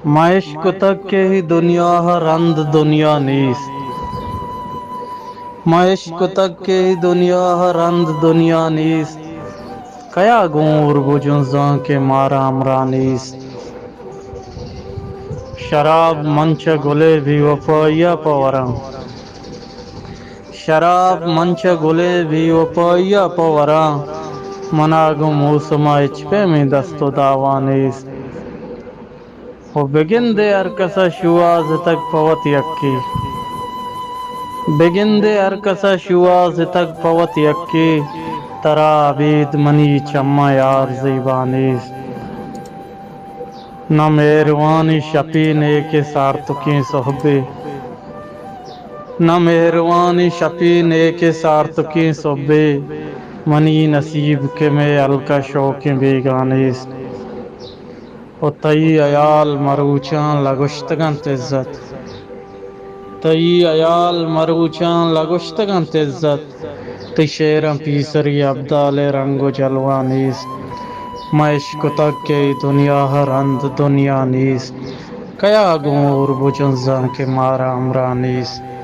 مشق تک کے ہی دنیا رند دنیا نیست مشق تک کے ہی دنیا رند دنیا نیست کیا گور بجن زاں کے مارا امرا نیست شراب منچ گلے بھی وفایا پورم شراب منچ گلے بھی وپایا پوراں مناگم موسما اچپے میں دست و داوانیست و بگند ارکسا شواز تک پوت یکی بگند ارکسا شواز تک پوت یکی ترا عبید منی چما یار زیبانیست نہ مہروانی شپینے کے سارتکی صحبے نہ مہروانی شپینے کے سارتکی صحبے منی نصیب کے میں الکا شوق بیگانیست و تئی عیال مروچان لگشتگنت عزت تئی عیال مروچان لگشتگنت عزت تی شیرم پیسری ابدال رنگ و جلوانیست مشق تک کے دنیا رند دنیا نیست کیا گور بجن زاں کے مارا امرا نیست